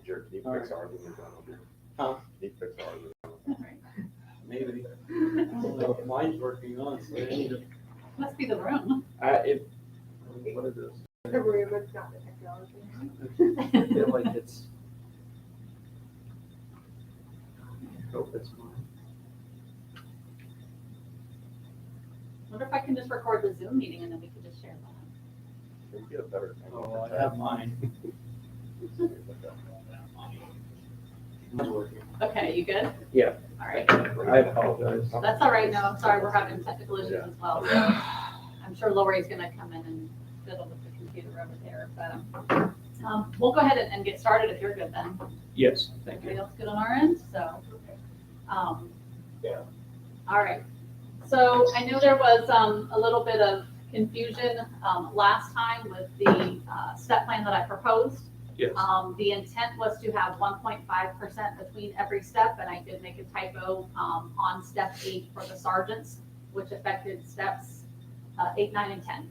Jared, can you fix our argument? Huh? Can you fix our argument? Maybe. I don't know if mine's working on, so I need to. Must be the room. What is this? The room, it's not the technology. I feel like it's. I hope it's mine. Wonder if I can just record the Zoom meeting and then we can just share that. Can you get a better? Oh, I have mine. Mine's working. Okay, you good? Yeah. All right. I apologize. That's all right. No, I'm sorry. We're having technical issues as well. So I'm sure Lori's going to come in and fiddle with the computer over there. But we'll go ahead and get started if you're good then. Yes, thank Everybody you. else good on our end? So, Yeah. All right. So I know there was a little bit of confusion last time with the step plan that I proposed. Yes. The intent was to have 1.5% between every step, and I did make a typo on step 8 for the sergeants, which affected steps 8, 9, and 10.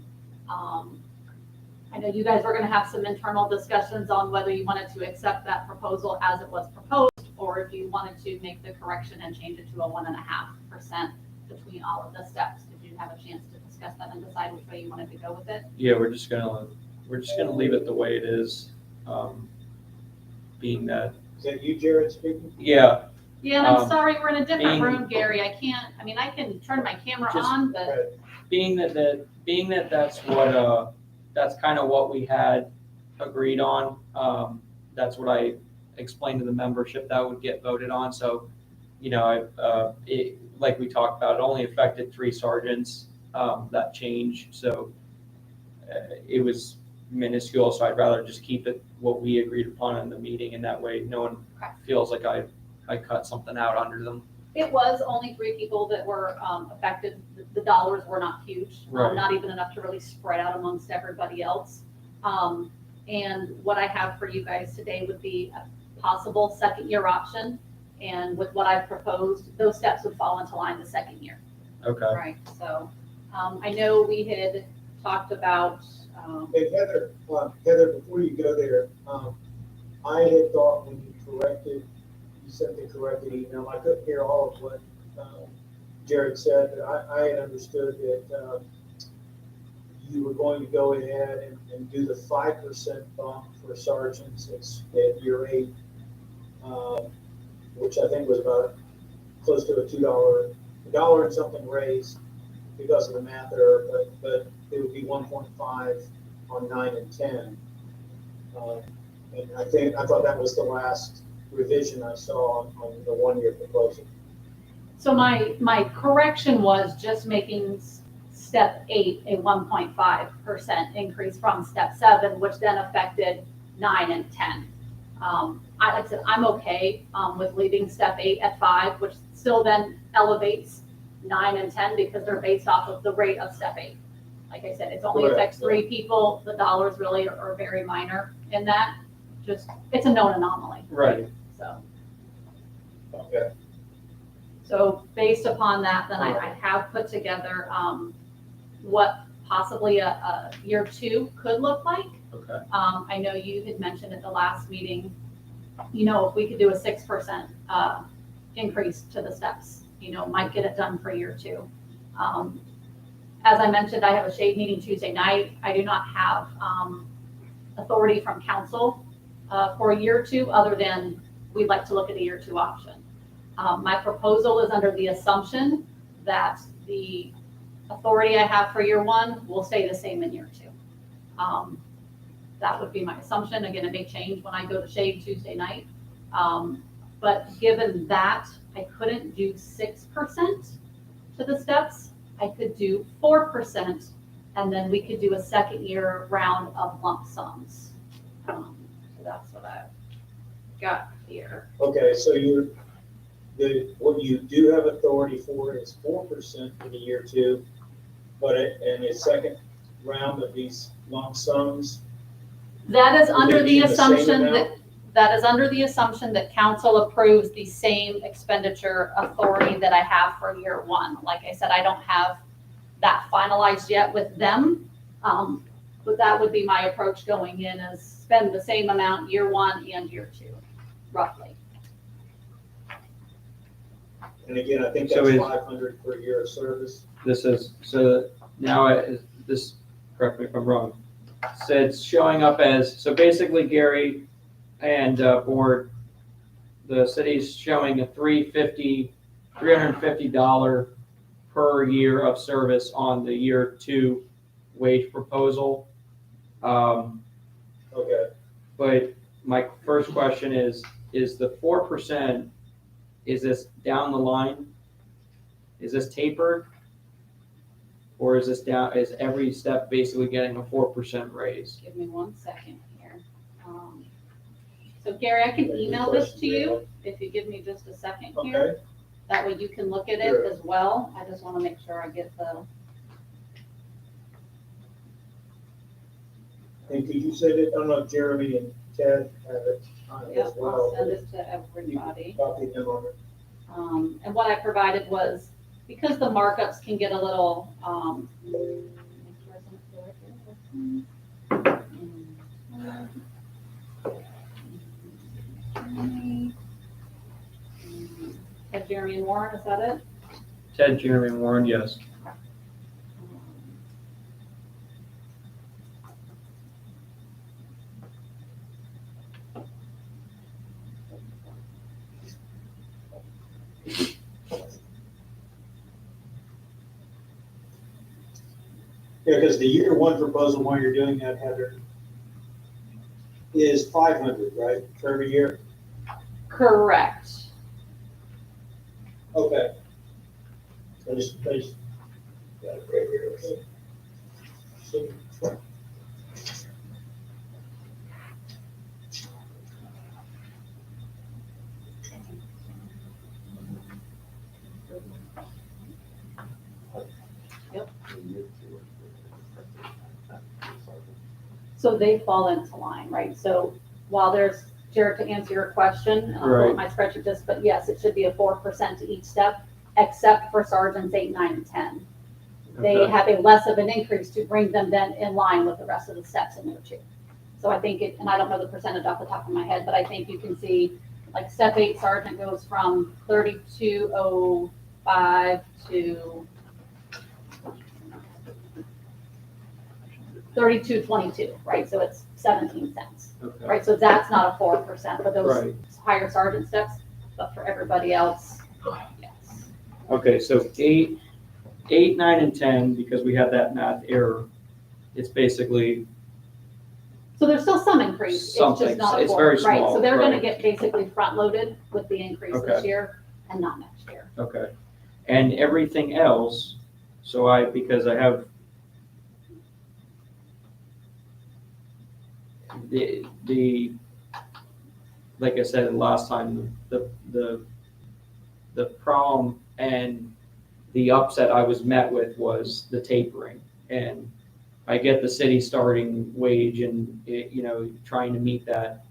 I know you guys were going to have some internal discussions on whether you wanted to accept that proposal as it was proposed, or if you wanted to make the correction and change it to a 1.5% between all of the steps. Did you have a chance to discuss that and decide which way you wanted to go with it? Yeah, we're just gonna leave it the way it is. Being that. Is that you, Jared, speaking? Yeah. Yeah, and I'm sorry, we're in a different being- room, Gary. I mean, I can turn my camera Just- on, but Right. Being that that's what that's kind of what we had agreed on. That's what I explained to the membership that would get voted on. So, it, like we talked about, it only affected 3 sergeants, that change. So it was minuscule. So I'd rather just keep it what we agreed upon in the meeting, and that way no one feels like I cut something out under them. it was only 3 people that were affected. The dollars were not huge, Right. not even enough to really spread out amongst everybody else. And what I have for you guys today would be a possible second year option. And with what I've proposed, those steps would fall into line the second year. Okay. Right, so I know we had talked about, Hey, Heather, before you go there, I had thought when you sent the corrected email, I couldn't hear all of what Jared said, but I had understood that you were going to go ahead and do the 5% bump for sergeants at year 8, which I think was about close to a $2 and something raise because of the math error, but it would be 1.5 on 9 and 10. And I thought that was the last revision I saw on the 1-year proposal. so my correction was just making step 8 a 1.5% increase from step 7, which then affected 9 and 10. Like I said, I'm okay with leaving step 8 at 5, which still then elevates 9 and 10 because they're based off of the rate of step 8. Like I said, it only Correct. affects 3 people. The dollars really are very minor in that. Just, it's a known anomaly. Right. So, Okay. so based upon that, then I have put together what possibly a year 2 could look like. Okay. I know you had mentioned at the last meeting, if we could do a 6% increase to the steps, might get it done for year 2. As I mentioned, I have a shade meeting Tuesday night. I do not have authority from council for year 2, other than we'd like to look at a year 2 option. My proposal is under the assumption that the authority I have for year 1 will stay the same in year 2. That would be my assumption. Again, it may change when I go to shade Tuesday night. But given that I couldn't do 6% to the steps, I could do 4%, and then we could do a second year round of lump sums. So that's what I've got here. Okay, so what you do have authority for is 4% for the year 2, but in a second round of these lump sums. That is Would under it be the the same assumption amount? that is under the assumption that council approves the same expenditure authority that I have for year 1. Like I said, I don't have that finalized yet with them. but that would be my approach going in, is spend the same amount year one and year two, roughly. And again, I think So that's is- 500 per year of service. This is, so now this, correct me if I'm wrong. So it's showing up as, so basically Gary and board, the city's showing a $350 per year of service on the year two wage proposal. Okay, But my first question is the 4%, is this down the line? Is this tapered? Or is this down, is every step basically getting a 4% raise? Give me 1 second here. So Gary, I can email this to you if you give me just a second here. okay. That way you can look at it Sure. as well. I just want to make sure I get the, And could you send it, I don't know if Jeremy and Ted have it yep, as I'll well. send it to everybody. Copy them on it. And what I provided was, because the markups can get a little, make sure I sent it to the right here. Jeremy and Warren, is that it? Ted, Jeremy, and Warren, yes. Yeah, because the year one proposal, while you're doing that, Heather, is 500, right, for every year? Correct. Okay. So just, got it right here. So, So they fall into line, right? So while there's, Jared, to answer your question, and I'll pull up my spreadsheet just, but yes, it should be a 4% to each step, except for sergeants 8, 9, and 10. They Okay. have a less of an increase to bring them then in line with the rest of the steps in there too. So I think it, and I don't know the percentage off the top of my head, but I think you can see, like step 8 sergeant goes from 3205 to 3222, right? So it's 17 cents, Okay. right? So that's not a 4% for those Right. higher sergeant steps, but for everybody else, yes. Okay, so 8, 9, and 10, because we had that math error, it's basically, So there's still some increase, it's Something. just not a It's four, very right? small, So they're gonna right. get basically front-loaded with the increase this Okay. year and not next year. okay. And everything else, so because I have the, like I said last time, the problem and the upset I was met with was the tapering. And I get the city starting wage and, trying to meet that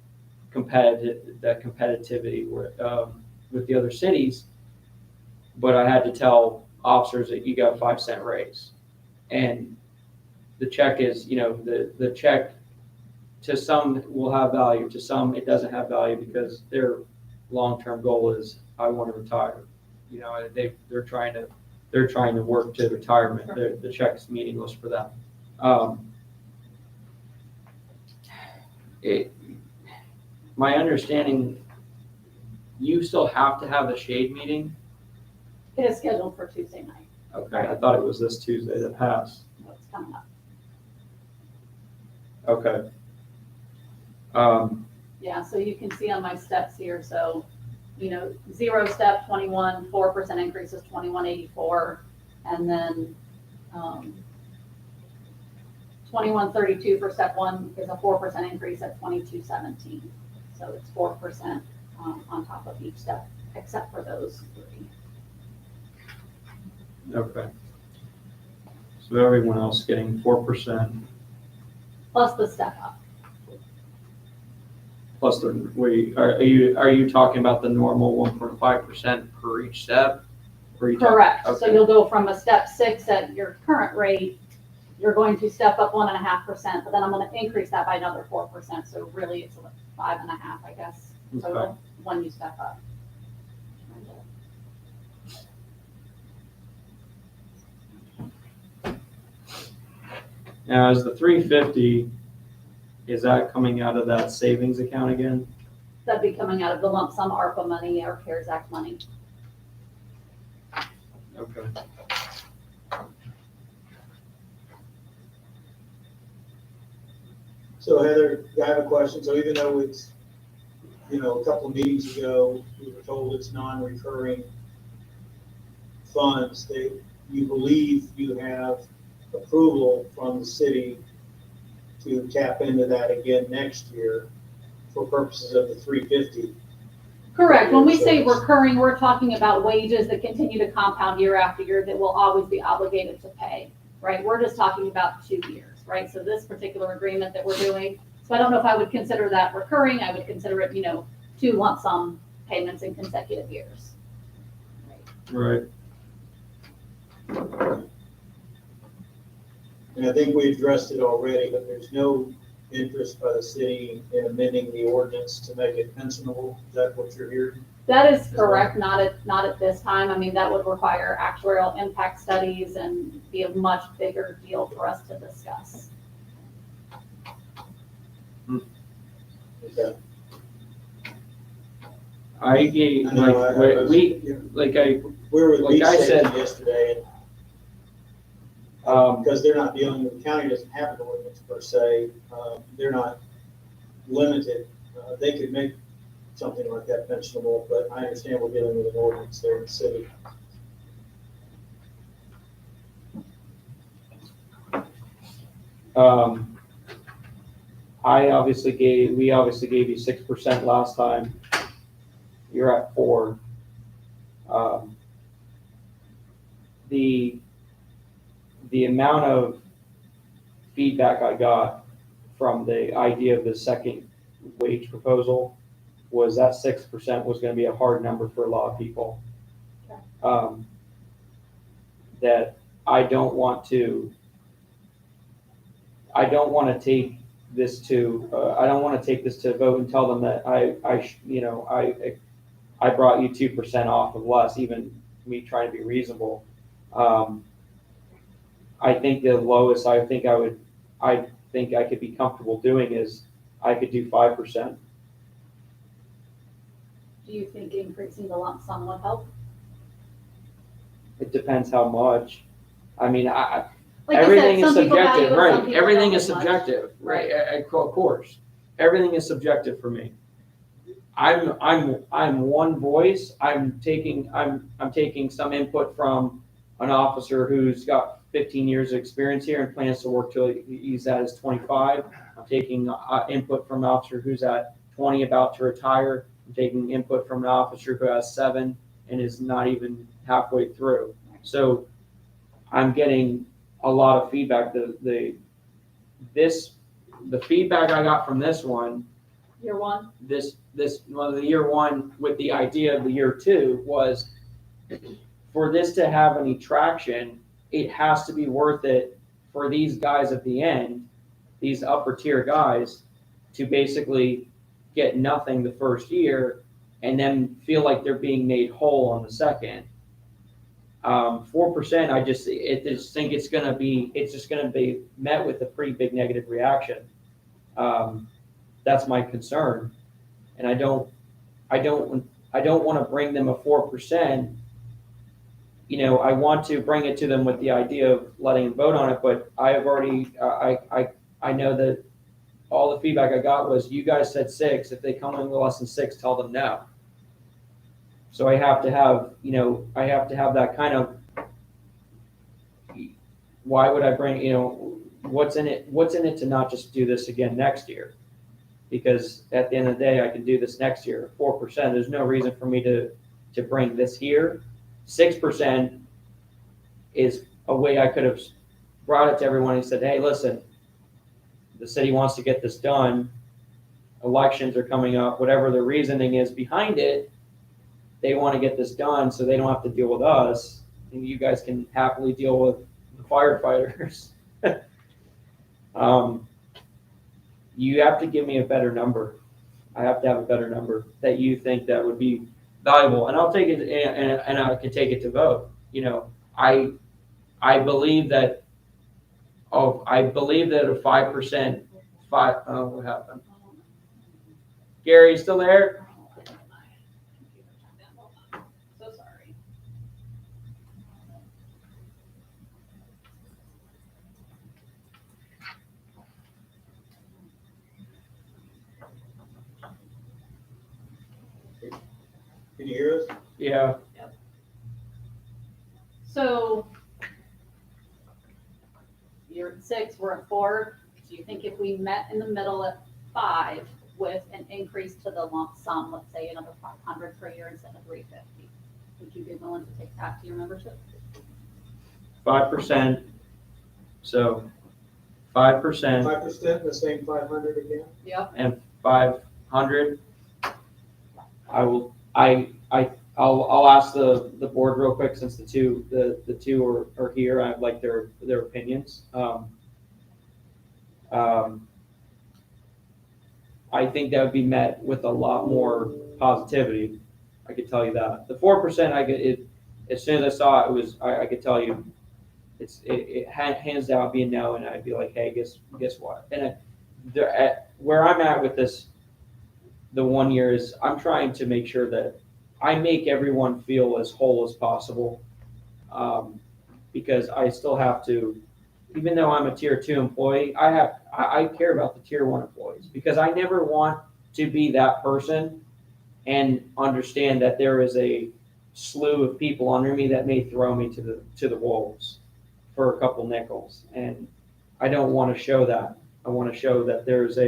competitivity with the other cities. But I had to tell officers that you got a 5-cent raise. And the check is, the check to some will have value, to some it doesn't have value because their long-term goal is, I want to retire. They're trying to work to retirement. The check's meaningless for them. My understanding, you still have to have the shade meeting. It is scheduled for Tuesday night, Okay, I thought it was this Tuesday that passed. so it's coming up. Okay. Yeah, so you can see on my steps here, so, 0 step 21, 4% increase is 2184, and then 2132 for step 1 is a 4% increase at 2217. So it's 4% on top of each step, except for those 3. Okay. So everyone else getting 4%. Plus the step up. Plus are you talking about the normal 1.5% per each step? Or are you talking- Correct. So okay. you'll go from a step 6 at your current rate you're going to step up 1.5%, but then I'm gonna increase that by another 4%, so really it's like 5.5, I guess, total, when you step up. Now, is the 350, is that coming out of that savings account again? That'd be coming out of the lump sum ARPA money or CARES Act money. Okay. So Heather, I have a question. So even though it's, a couple of meetings ago, we were told it's non-recurring funds, you believe you have approval from the city to tap into that again next year for purposes of the 350. Correct. When we say recurring, we're talking about wages that continue to compound year after year that will always be obligated to pay, right? We're just talking about 2 years, right? So this particular agreement that we're doing, so I don't know if I would consider that recurring. I would consider it, 2 lump sum payments in consecutive years. Right. And I think we addressed it already, but there's no interest by the city in amending the ordinance to make it pensionable. Is that what you're hearing? That is correct, not at this time. I mean, that would require actuarial impact studies and be a much bigger deal for us to discuss. Okay. I gave, I know, we, we were with like Beach I Safety said, yesterday, and because they're not dealing with, the county doesn't have an ordinance per se, they're not limited. They could make something like that pensionable, but I understand we're dealing with an ordinance there in the city. we obviously gave you 6% last time. You're at 4. The amount of feedback I got from the idea of the second wage proposal was that 6% was going to be a hard number for a lot of people. That I don't want to take this to a vote and tell them that I brought you 2% off of less, even me trying to be reasonable. I think the lowest I think I could be comfortable doing is I could do 5%. Do you think increasing the lump sum would help? It depends how much. I mean, Like everything I is said, some people value subjective, it, some right? people Everything don't is as much. subjective, Right. Of course, everything is subjective for me. I'm one voice. I'm taking some input from an officer who's got 15 years of experience here and plans to work till he's at his 25. I'm taking input from an officer who's at 20, about to retire. I'm taking input from an officer who has 7 and is not even halfway through. So I'm getting a lot of feedback. The feedback I got from this one, Year one? the year one with the idea of the year 2 was, for this to have any traction, it has to be worth it for these guys at the end, these upper tier guys, to basically get nothing the first year and then feel like they're being made whole on the second. 4%, I just think it's just gonna be met with a pretty big negative reaction. That's my concern, and I don't want to bring them a 4%. I want to bring it to them with the idea of letting them vote on it, but I have already I know that all the feedback I got was, you guys said 6. If they come in with less than 6, tell them no. So I have to have that kind of, why would I bring, what's in it to not just do this again next year? Because at the end of the day, I can do this next year. 4%, there's no reason for me to bring this here. 6% is a way I could have brought it to everyone and said, hey, listen, the city wants to get this done. Elections are coming up, whatever the reasoning is behind it, they want to get this done so they don't have to deal with us. And you guys can happily deal with the firefighters. You have to give me a better number. I have to have a better number that you think that would be valuable, and I'll take it, and I could take it to vote. You know, I believe that, I believe that a 5%, what happened? Gary, you still there? So sorry. Can you hear us? Yeah. So you're at 6, we're at 4. Do you think if we met in the middle at 5 with an increase to the lump sum, let's say another 500 per year instead of 350, would you be willing to take that to your membership? 5%. So 5% 5%, the same 500 again? Yep. and 500. I'll ask the board real quick, since the two are here. I'd like their opinions. I think that would be met with a lot more positivity. I could tell you that. The 4%, I get it. As soon as I saw it, I could tell you, it hands down be a no, and I'd be like, hey, guess what? And where I'm at with this, the 1 year is, I'm trying to make sure that I make everyone feel as whole as possible, because I still have to, even though I'm a tier 2 employee, I care about the tier 1 employees, because I never want to be that person and understand that there is a slew of people under me that may throw me to the wolves for a couple nickels, and I don't want to show that. I want to show that there's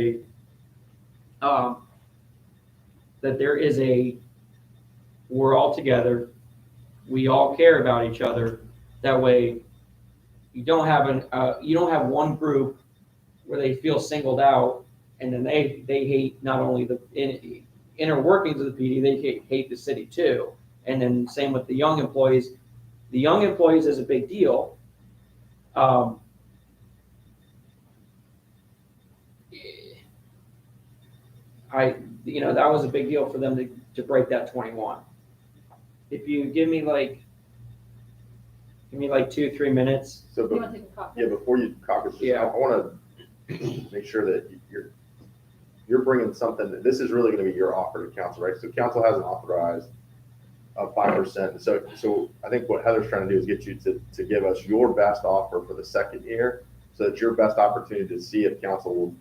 we're all together, we all care about each other. That way, you don't have one group where they feel singled out, and then they hate not only the inner workings of the PD, they hate the city too. And then same with the young employees. The young employees is a big deal. That was a big deal for them to break that 21. If you give me like 2-3 minutes. So, You want to take a copy? yeah, before you caucus, Yeah. I want to make sure that you're bringing something, that this is really going to be your offer to council, right? So council hasn't authorized 5%. So I think what Heather's trying to do is get you to give us your best offer for the second year, so that your best opportunity to see if council will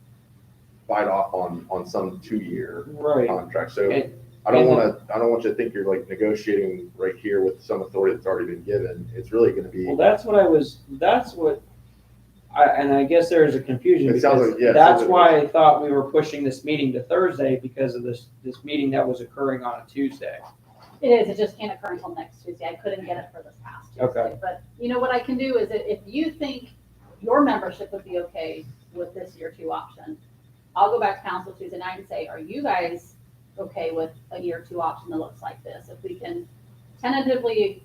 bite off on some 2-year Right. contract. So And- I don't want you to think you're like negotiating right here with some authority that's already been given. It's really going to be. Well, and I guess there is a confusion, It sounds because like- yeah, it that's sounds like why I thought we were pushing this meeting to Thursday, because of this meeting that was occurring on a Tuesday. It is, it just can't occur until next Tuesday. I couldn't get it for this past Tuesday. Okay. But you know what I can do is, if you think your membership would be okay with this year 2 option, I'll go back to council Tuesday night and say, are you guys okay with a year 2 option that looks like this? If we can tentatively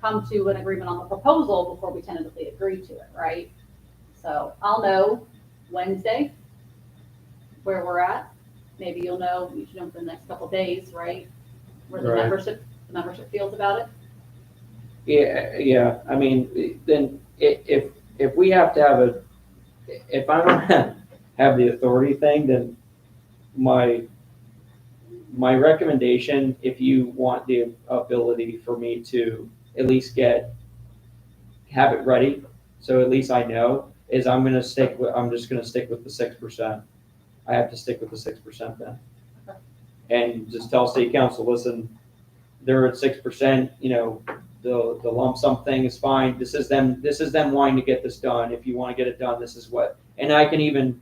come to an agreement on the proposal before we tentatively agree to it, right? So I'll know Wednesday where we're at. Maybe you'll know, you should know within the next couple of days, right? Where the Right. membership feels about it. Yeah. I mean, then if we have to have if I don't have the authority thing, then my recommendation, if you want the ability for me to at least have it ready, so at least I know, is I'm just gonna stick with the 6%. I have to stick with the 6% then. Okay. And just tell state council, listen, they're at 6%, the lump sum thing is fine. This is them wanting to get this done. If you want to get it done, this is what, and I can even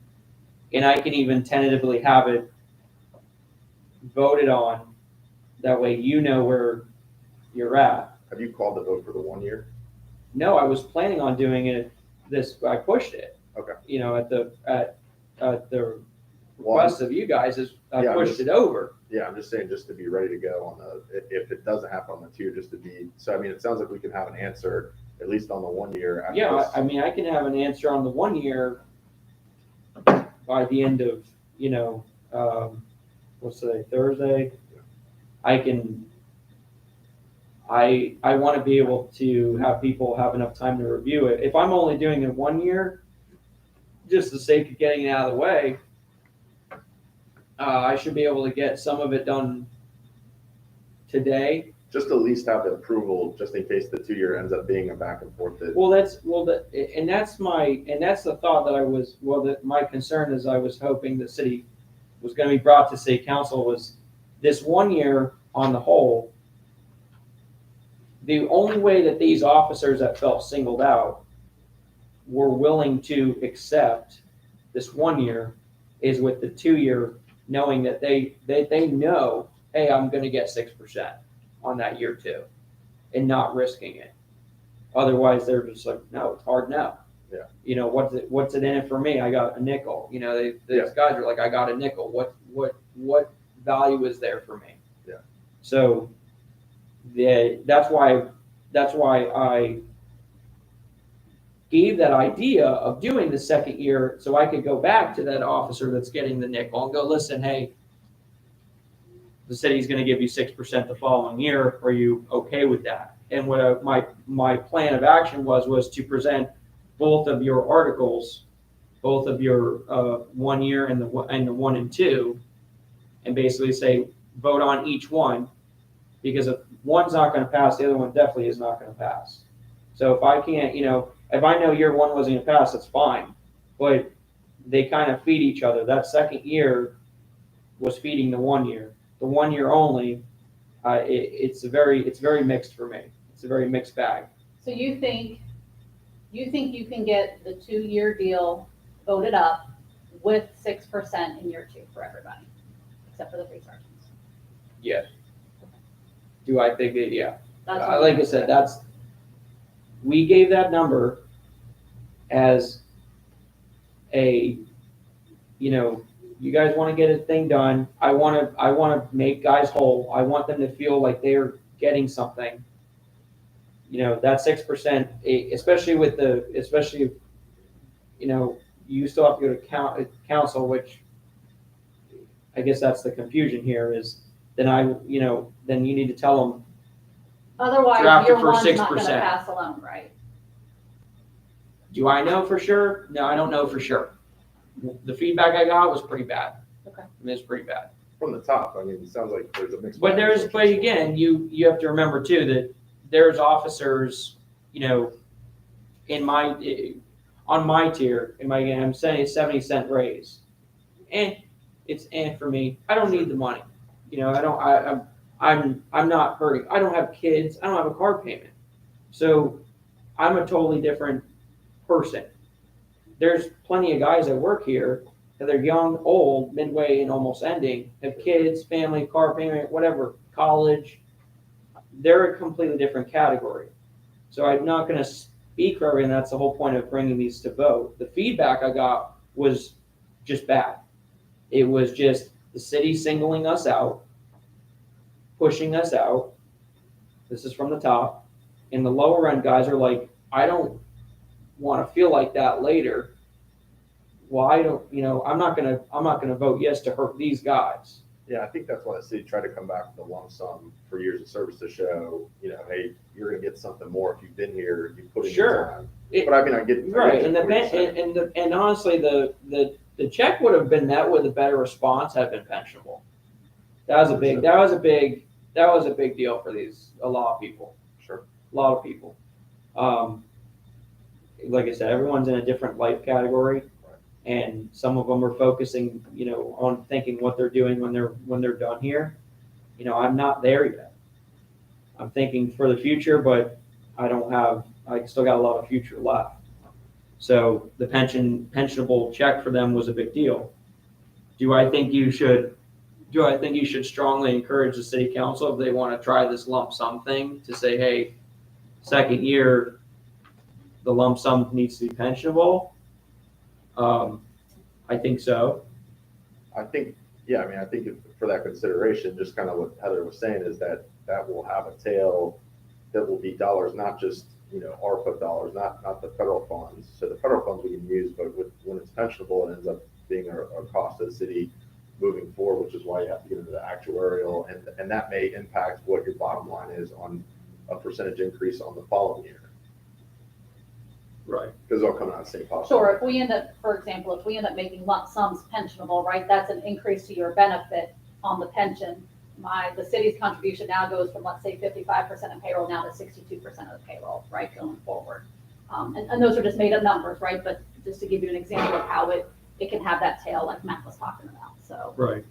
tentatively have it voted on. That way you know where you're at. Have you called the vote for the 1 year? No, I was planning on doing it I pushed it. Okay. At the request of you guys, I Yeah, pushed it over. Yeah, I'm just saying, just to be ready to go if it doesn't happen on the 2, just to be, so I mean, it sounds like we can have an answer at least on the 1 year. after Yeah, this. I mean, I can have an answer on the 1 year by the end of, what's today, Thursday? I want to be able to have people have enough time to review it. If I'm only doing it 1 year, just the sake of getting it out of the way, I should be able to get some of it done today. Just to at least have the approval, just in case the 2 year ends up being a back and forth. That's the thought that my concern is I was hoping the city was going to be brought to city council was this 1 year on the whole. The only way that these officers that felt singled out were willing to accept this 1 year is with the 2 year, knowing that they know, hey, I'm going to get 6% on that year too, and not risking it. Otherwise, they're just like, no, it's hard no. Yeah. What's it in it for me? I got a nickel. These guys are like, I got a nickel. What value is there for me? Yeah. So that's why I gave that idea of doing the second year so I could go back to that officer that's getting the nickel and go, listen, hey, the city's going to give you 6% the following year. Are you okay with that? And what my plan of action was to present both of your articles, both of your 1 year and the 1 and 2, and basically say vote on each one, because if one's not going to pass, the other one definitely is not going to pass. So if I can't, if I know year 1 wasn't going to pass, that's fine. But they kind of feed each other. That second year was feeding the 1 year. The 1 year only, it's very mixed for me. It's a very mixed bag. So you think you can get the 2 year deal voted up with 6% in year 2 for everybody, except for the 3 sergeants? Yeah. Do I think it? Yeah. That's what Like I said, we gave that number as a, you guys want to get a thing done. I want to make guys whole. I want them to feel like they're getting something. That 6%, especially you still have to go to council, which I guess that's the confusion here is then then you need to tell them. Otherwise, Draft it year for 1's not going to 6%. pass alone, right? Do I know for sure? No, I don't know for sure. The feedback I got was pretty bad. Okay. It's pretty bad. From the top, I mean, it sounds like there's a mixed. But again, you have to remember too that there's officers, on my tier, I'm saying a 70-cent raise, and for me, I don't need the money. I'm not hurting. I don't have kids. I don't have a car payment, so I'm a totally different person. There's plenty of guys that work here that they're young, old, midway, and almost ending, have kids, family, car payment, whatever, college. They're a completely different category. So I'm not going to speak for everyone. That's the whole point of bringing these to vote. The feedback I got was just bad. It was just the city singling us out, pushing us out. This is from the top. And the lower end guys are like, I don't want to feel like that later. Well, I'm not gonna vote yes to hurt these guys. Yeah, I think that's why the city tried to come back with a lump sum for years of service to show, hey, you're gonna get something more if you've been here, you put in your time. But I mean, I get Right, what you're saying. and honestly, the check would have been met with a better response had been pensionable. That was a big deal for a lot of people. Sure. A lot of people. Like I said, everyone's in a different life category. And some of them are focusing, on thinking what they're doing when they're done here. I'm not there yet. I'm thinking for the future, but I still got a lot of future left. So the pensionable check for them was a big deal. Do I think you should strongly encourage the city council if they want to try this lump sum thing to say, hey, second year, the lump sum needs to be pensionable? I think so. I think for that consideration, just kind of what Heather was saying is that will have a tail that will be dollars, not just ARPA dollars, not the federal funds. So the federal funds we can use, but when it's pensionable, it ends up being a cost to the city moving forward, which is why you have to get into the actuarial, and that may impact what your bottom line is on a percentage increase on the following year. Right. Because they'll come out of the same cost. Sure, if we end up, for example, if we end up making lump sums pensionable, right, that's an increase to your benefit on the pension. The city's contribution now goes from, let's say, 55% of payroll now to 62% of the payroll, right, going forward. And those are just made up numbers, right, but just to give you an example of how it can have that tail like Matt was talking about, so. Right.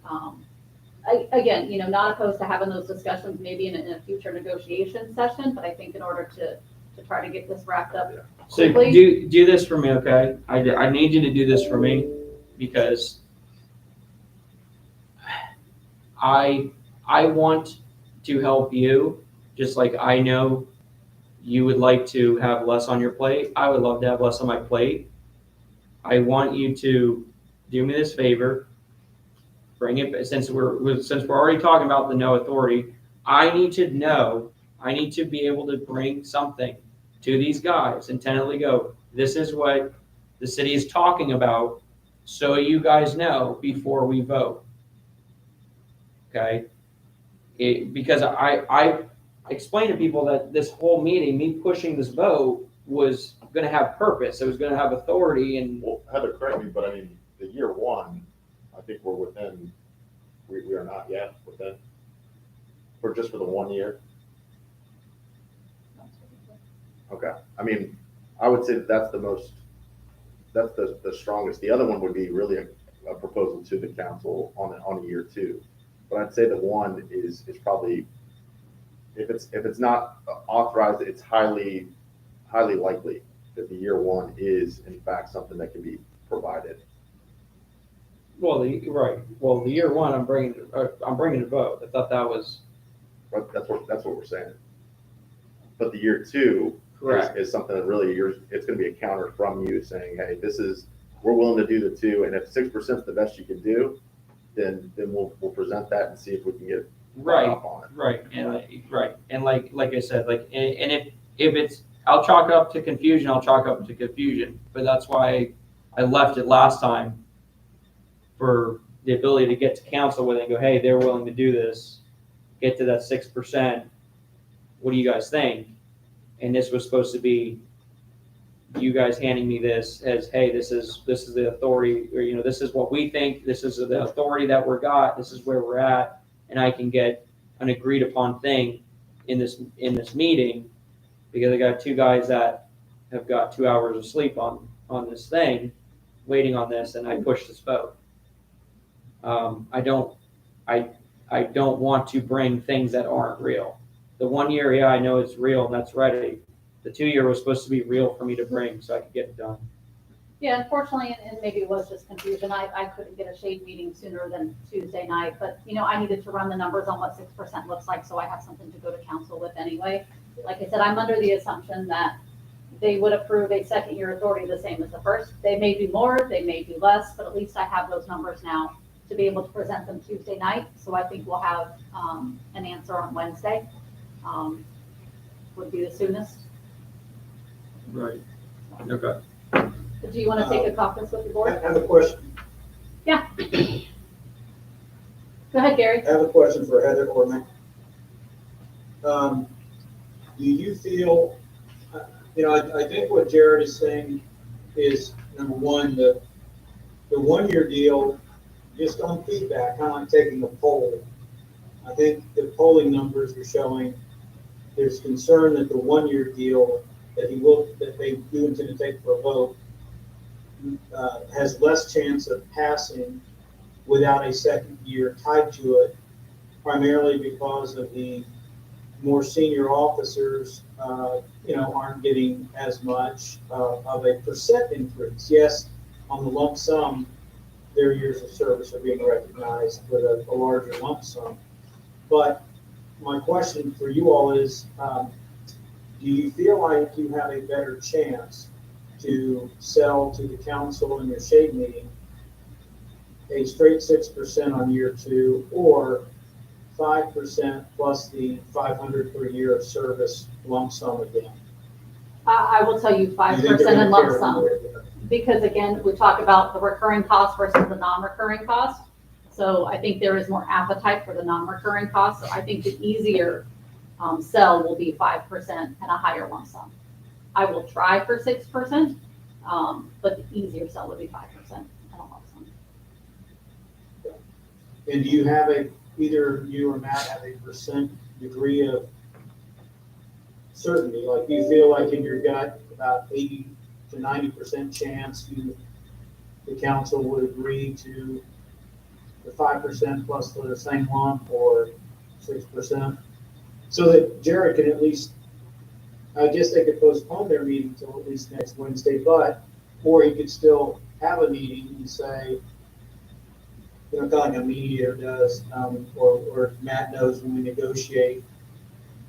Again, not opposed to having those discussions maybe in a future negotiation session, but I think in order to try to get this wrapped up. So quickly. do this for me, okay? I need you to do this for me because I want to help you, just like I know you would like to have less on your plate. I would love to have less on my plate. I want you to do me this favor, bring it, since we're already talking about the no authority, I need to know, I need to be able to bring something to these guys and tentatively go, this is what the city is talking about, so you guys know before we vote. Okay? Because I explained to people that this whole meeting, me pushing this vote, was going to have purpose. It was going to have authority. And Well, Heather, correct me, but I mean, the year one, I think we're within, we are not yet within, for just for the 1 year. Okay, I mean, I would say that's the strongest. The other one would be really a proposal to the council on year two. But I'd say the one is probably, if it's not authorized, it's highly likely that the year one is in fact something that can be provided. well, the year one, I'm bringing to vote. I thought that was But that's what we're saying. But the year two correct. is something that really it's going to be a counter from you saying, hey, we're willing to do the two, and if 6% is the best you can do, then we'll present that and see if we can get Right. up on it. Right, and like I said, and if it's, I'll chalk it up to confusion, but that's why I left it last time, for the ability to get to council with it and go, hey, they're willing to do this, get to that 6%, what do you guys think? And this was supposed to be you guys handing me this as, hey, this is the authority, or this is what we think, this is the authority that we're got, this is where we're at. And I can get an agreed upon thing in this meeting, because I got two guys that have got 2 hours of sleep on this thing, waiting on this, and I pushed this vote. I don't want to bring things that aren't real. The 1 year, yeah, I know it's real and that's ready. The 2 year was supposed to be real for me to bring so I could get it done. Yeah, unfortunately, and maybe it was just confusion, I couldn't get a shade meeting sooner than Tuesday night, but, I needed to run the numbers on what 6% looks like, so I have something to go to council with anyway. Like I said, I'm under the assumption that they would approve a second year authority the same as the first. They may do more, they may do less, but at least I have those numbers now to be able to present them Tuesday night, so I think we'll have an answer on Wednesday, would be the soonest. Right. Okay. Do you want to take a caucus with the I board? have a question. Go ahead, Gary. I have a question for Heather or Matt. Do you feel, I think what Jared is saying is, number one, the 1 year deal, just on feedback, kind of like taking a poll. I think the polling numbers are showing there's concern that the 1 year deal that they do intend to take for a vote has less chance of passing without a second year tied to it, primarily because of the more senior officers, aren't getting as much of a percent increase. Yes, on the lump sum, their years of service are being recognized with a larger lump sum. But my question for you all is, do you feel like you have a better chance to sell to the council in your shade meeting a straight 6% on year two, or 5% plus the $500 per year of service lump sum again? I will tell you Do 5% you think they're in gonna lump care sum. more? Because again, we talk about the recurring cost versus the non-recurring cost. So I think there is more appetite for the non-recurring cost. So I think the easier sell will be 5% and a higher lump sum. I will try for 6%, but the easier sell would be 5% and a lump sum. And do you have either you or Matt have a percent degree of certainty? Like, do you feel like in your gut about 80 to 90% chance the council would agree to the 5% plus the same lump, or 6%? So that Jared can at least, I guess they could postpone their meeting till at least next Wednesday, or he could still have a meeting and say, kind of like a mediator does, or Matt knows when we negotiate.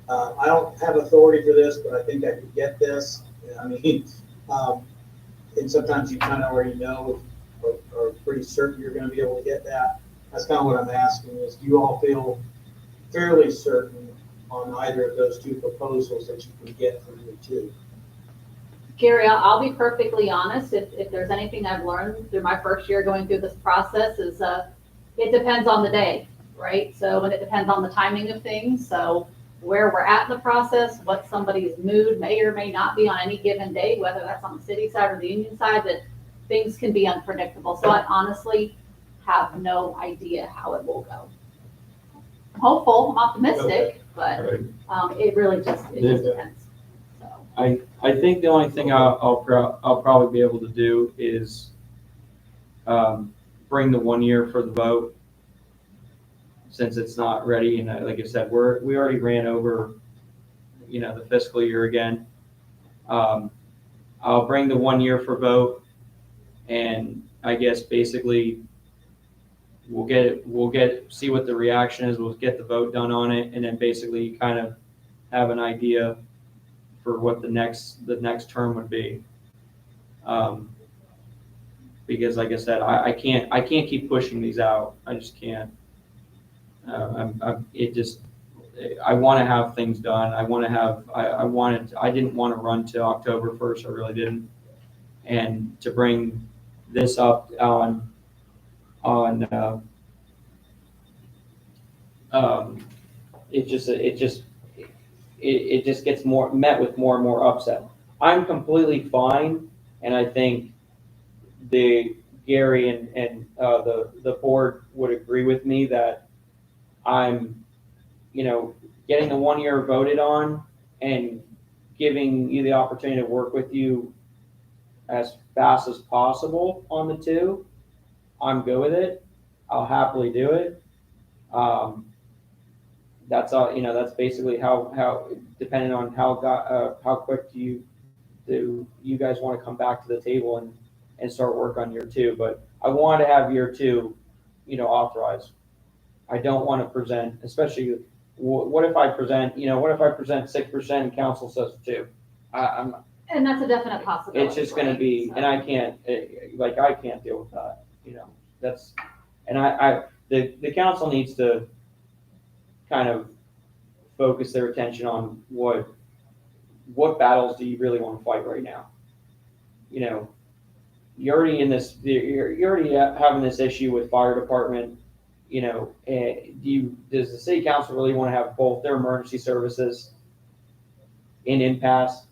I don't have authority for this, but I think I could get this. I mean, and sometimes you kind of already know or pretty certain you're going to be able to get that. That's kind of what I'm asking is, do you all feel fairly certain on either of those two proposals that you can get from the two? Gary, I'll be perfectly honest. If there's anything I've learned through my first year going through this process is it depends on the day, right? So, and it depends on the timing of things. So where we're at in the process, what somebody's mood may or may not be on any given day, whether that's on the city side or the union side, that things can be unpredictable. So I honestly have no idea how it will go. I'm hopeful, I'm optimistic, but it really just depends. So. I think the only thing I'll probably be able to do is bring the 1 year for the vote, since it's not ready. And like I said, we already ran over, the fiscal year again. I'll bring the 1 year for vote, and I guess basically we'll see what the reaction is. We'll get the vote done on it, and then basically kind of have an idea for what the next term would be. Because like I said, I can't keep pushing these out. I just can't. I want to have things done. I didn't want to run to October 1st. I really didn't. And to bring this up it just gets met with more and more upset. I'm completely fine, and I think Gary and the board would agree with me that I'm, getting the 1 year voted on and giving you the opportunity to work with you as fast as possible on the two. I'm good with it. I'll happily do it. That's all. That's basically how depending on how quick do you guys want to come back to the table and start work on year two. But I want to have year two, authorized. I don't want to present, especially what if I present 6% and council says 2? And that's a definite possibility. It's just going to be, and I can't deal with that. The council needs to kind of focus their attention on what battles do you really want to fight right now. You're already in this. You're already having this issue with fire department. Does the city council really want to have both their emergency services in impasse,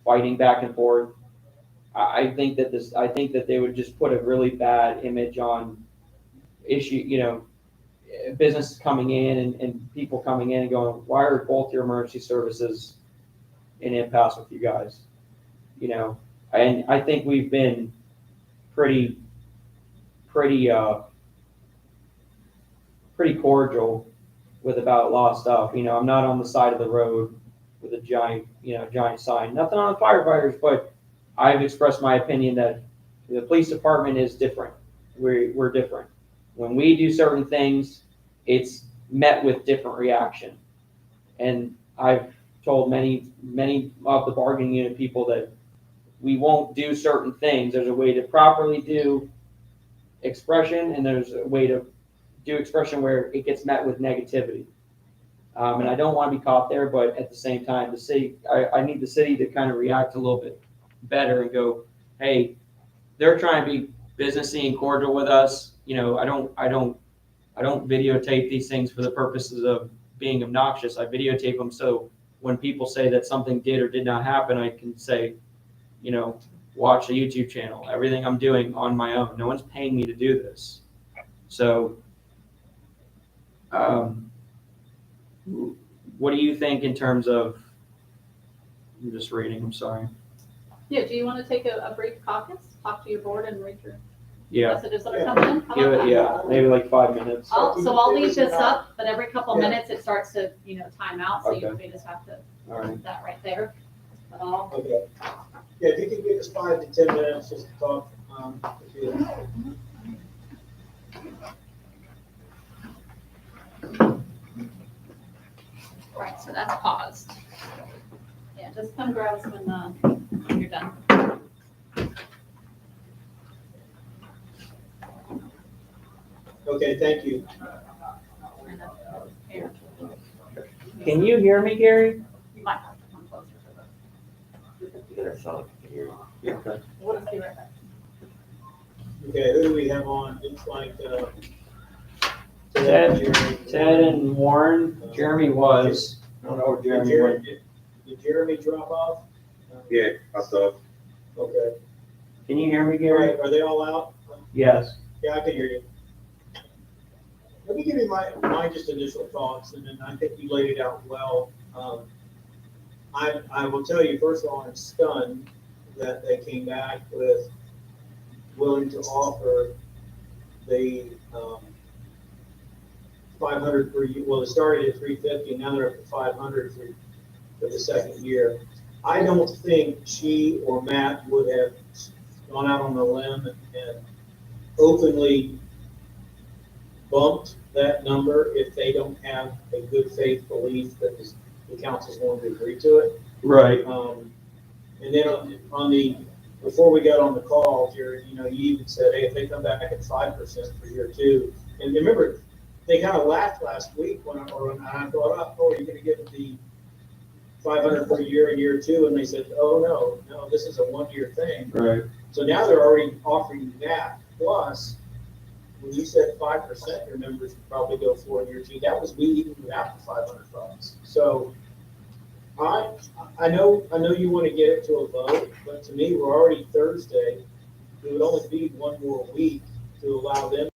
fighting back and forth? I think that they would just put a really bad image on issue. Business coming in and people coming in and going, why are both your emergency services in impasse with you guys? And I think we've been pretty cordial about a lot of stuff. I'm not on the side of the road with a giant sign. Nothing on the firefighters, but I've expressed my opinion that the police department is different. We're different. When we do certain things, it's met with different reaction. And I've told many of the bargaining unit people that we won't do certain things. There's a way to properly do expression, and there's a way to do expression where it gets met with negativity. And I don't want to be caught there, but at the same time, the city, I need the city to kind of react a little bit better and go, hey, they're trying to be businessy and cordial with us. I don't videotape these things for the purposes of being obnoxious. I videotape them so when people say that something did or did not happen, I can say, watch the YouTube channel. Everything I'm doing on my own. No one's paying me to do this. So, what do you think in terms of? I'm just reading. I'm sorry. Yeah, do you want to take a brief caucus, talk to your board and read your Yeah. messages that are coming in? How Give about it. that? Yeah. Maybe like 5 minutes. I'll leave this up, but every couple Yeah. minutes it starts to, time out, so you Okay. may just have to All right. put that right there. But I'll, Okay. Yeah, if you can give us 5 to 10 minutes just to talk, if you- right, so that's paused. Yeah, just come grab us when you're done. Okay, thank you. Here, Can you hear me, Gary? you might have to come closer to Okay. We'll just be right back. Okay, who do we have on? It's like, Ted- Jeremy, Ted and Warren. Jeremy was. I don't know where Did Jeremy went. Did Jeremy drop off? Yeah, I saw. Okay. Can you hear me, All Gary? right, are they all out? Yes. Yeah, I can hear you. Let me give you my just initial thoughts, and then I think you laid it out well. I will tell you, first of all, I'm stunned that they came back with willing to offer the 500 per year. Well, it started at 350, now they're up to 500 for the second year. I don't think she or Matt would have gone out on a limb and openly bumped that number if they don't have a good faith belief that the council's going to agree to it. Right. And then on the, before we got on the call, Jared, you even said, hey, if they come back at 5% for year 2, and remember, they kind of laughed last week when I brought up, oh, you're going to give it the 500 per year in year 2, and they said, oh, no, this is a 1-year thing. Right. So now they're already offering that. Plus, when you said 5%, your members would probably go for in year 2. That was we even without the $500. So I know you want to get it to a vote, but to me, we're already Thursday. It would only be 1 more week to allow them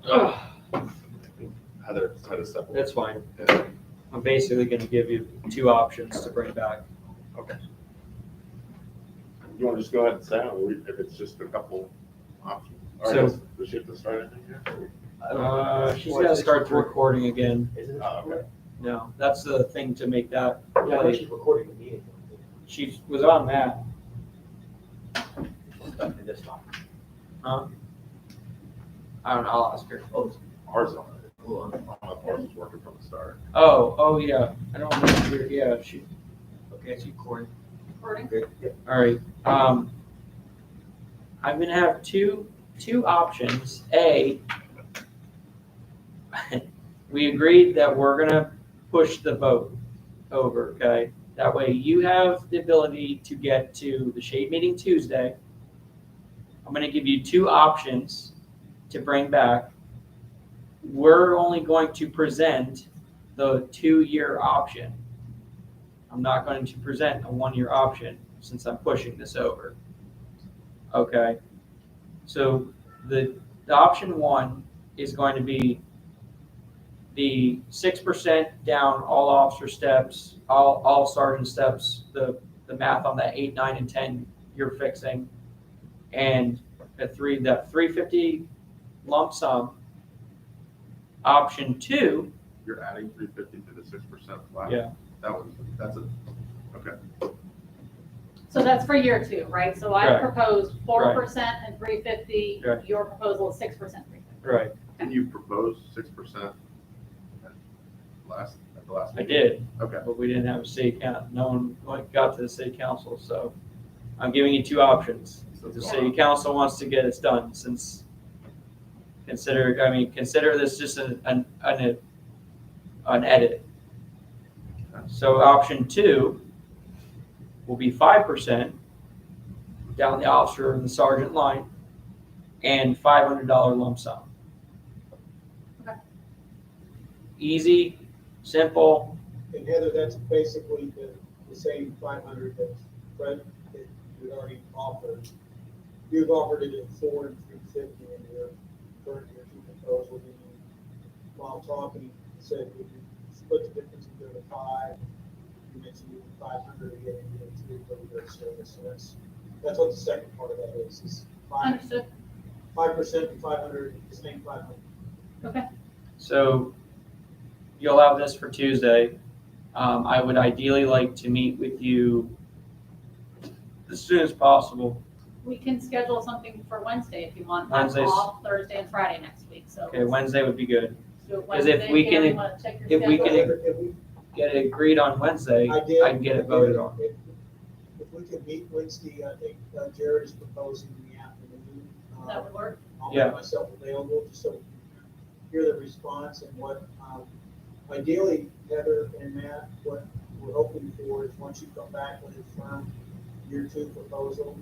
Heather had a step. That's fine. I'm basically gonna give you two options to bring back. You want to just go ahead and say, or if it's just a couple options? All right, So- does she have to start anything here? She's gotta start the recording again. Isn't it? Oh, okay. No, that's the thing to make that. Yeah, I know she's recording the meeting. She was on that, Stuff in this one. huh? I don't know, I'll ask her. Ours on it. I don't know if ours was working from the start. Oh, yeah, I don't remember, yeah, okay, she's recording. Recording? All right, I'm gonna have two options. A, we agreed that we're gonna push the vote over, okay? That way you have the ability to get to the shade meeting Tuesday. I'm gonna give you two options to bring back. We're only going to present the 2-year option. I'm not going to present a 1-year option since I'm pushing this over. Okay, so the option 1 is going to be the 6% down all officer steps, all sergeant steps, the math on that 8, 9, and 10 you're fixing, and that 350 lump sum. Option 2, You're adding 350 to the 6% flat? Yeah. That's a, okay. So that's for year 2, right? So I Correct. proposed 4% and 350, Right. your proposal is 6% 350. right? Didn't you propose 6% at the last I meeting? did, Okay. but we didn't have a city count. No one got to the city council, so I'm giving you two options. So If the it's city gone. council wants to get it done, consider this just an edit. So option 2 will be 5% down the officer and the sergeant line and $500 lump sum. Okay. Easy, simple. And Heather, that's basically the same 500 that Fred, that you already offered. You've offered it at 4 and 350 in your current year 2 proposal. Then you, while talking, said we could split the difference and go to 5. You mentioned you 500 again and you had 3 for the service. So that's what the second part of that is 5% Understood. and 500, the same 500. Okay. So you'll have this for Tuesday. I would ideally like to meet with you as soon as possible. We can schedule something for Wednesday if you want. I'm Wednesday's- off Thursday and Friday next week, so. Okay, Wednesday would be good. Do it 'Cause if Wednesday. we can- Gary, wanna check your if we schedule? can- Heather, if we Get it agreed on Wednesday, I did. I can get it voted on. If we could meet Wednesday, I think Jared is proposing in the afternoon. That would work. I'll Yeah. make myself available just so we can hear the response and what, ideally, Heather and Matt, what we're hoping for is once you come back with a firm year 2 proposal,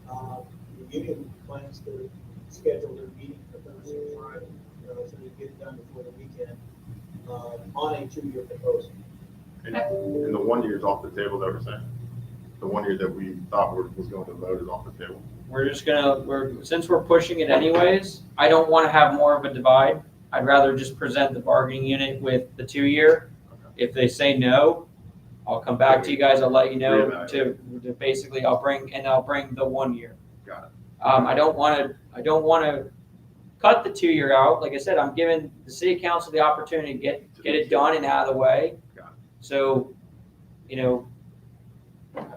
the union plans to schedule their meeting for Thursday and Friday, so they get it done before the weekend, on a 2-year proposal. And the 1 year is off the table, that we're saying? The 1 year that we thought was going to vote is off the table? We're just since we're pushing it anyways, I don't want to have more of a divide. I'd rather just present the bargaining unit with the 2-year. If they say no, I'll come back to you guys, I'll let you know to basically, I'll bring the 1 year. Got it. I don't want to cut the 2-year out. Like I said, I'm giving the city council the opportunity to get it done and out of the way. Got it. So,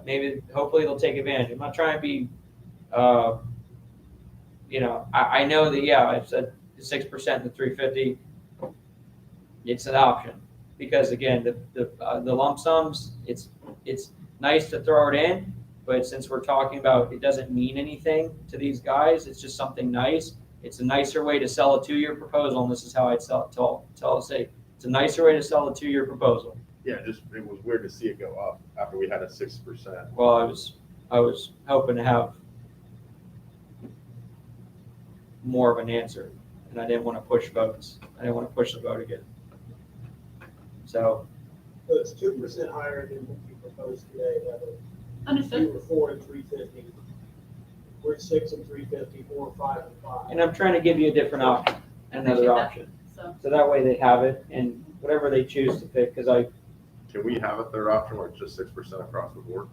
maybe, hopefully they'll take advantage. I'm not trying to be, I know that, yeah, I said 6% to 350. It's an option because again, the lump sums, it's nice to throw it in, but since we're talking about, it doesn't mean anything to these guys. It's just something nice. It's a nicer way to sell a 2-year proposal, and this is how I'd tell the city. It's a nicer way to sell a 2-year proposal. Yeah, it was weird to see it go up after we had a 6%. Well, I was hoping to have more of an answer, and I didn't want to push votes. I didn't want to push the vote again. So, So it's 2% higher than what you proposed today, Heather. Understood. You were 4 and 350. We're at 6 and 350, 4 and 5 and 5. and I'm trying to give you a different option. another Appreciate that. option. So, So that way they have it and whatever they choose to pick, because I, Can we have a third option where it's just 6% across the board?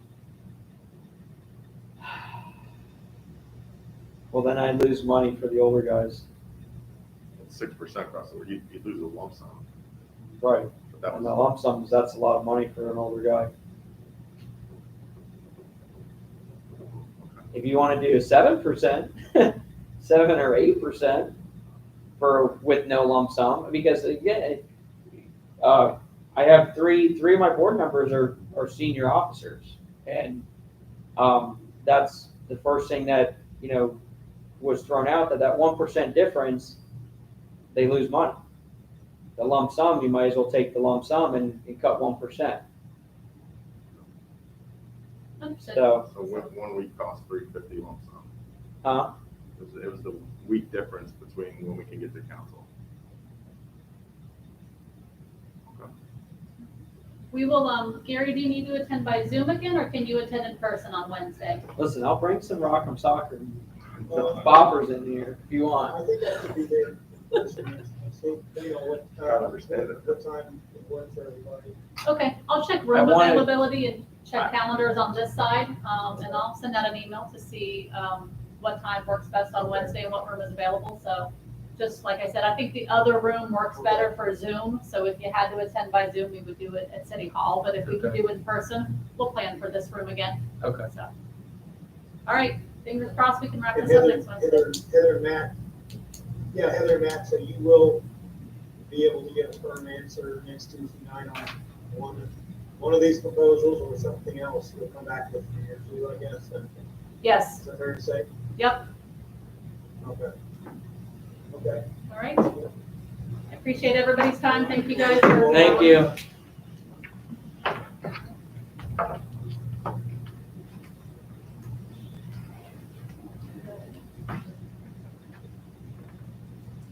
well, then I lose money for the older guys. It's 6% across the board, you lose a lump sum. Right. But that And the was, lump sums, that's a lot of money for an older guy. If you want to do 7%, 7 or 8% with no lump sum, because again, I have three of my board members are senior officers, and that's the first thing that was thrown out, that 1% difference, they lose money. The lump sum, you might as well take the lump sum and cut 1%. understood. So, so one week cost $350 lump sum. huh? It was the week difference between when we can get to council. Okay. We will, Gary, do you need to attend by Zoom again, or can you attend in person on Wednesday? Listen, I'll bring some Rock'em Soccer and Uh, boppers in here if you want. I think I could be there. So, what, I understand it. what time it works for everybody. Okay, I'll check room I wanted- availability and check calendars on this side, and I'll send out an email to see, what time works best on Wednesday and what room is available, so just like I said, I think the other room works better for Zoom, so if you had to attend by Zoom, we would do it at City Hall, but if we could do it in person, we'll plan for this room again, Okay. so. All right, fingers crossed we can wrap And this up next Wednesday. Heather and Matt, Heather and Matt, so you will be able to get a firm answer next Tuesday night on one of these proposals or something else you'll come back with here too, I guess. Yes, Is that fair to say? yep, Okay. Okay. all right. I appreciate everybody's time, thank you guys for. Thank you.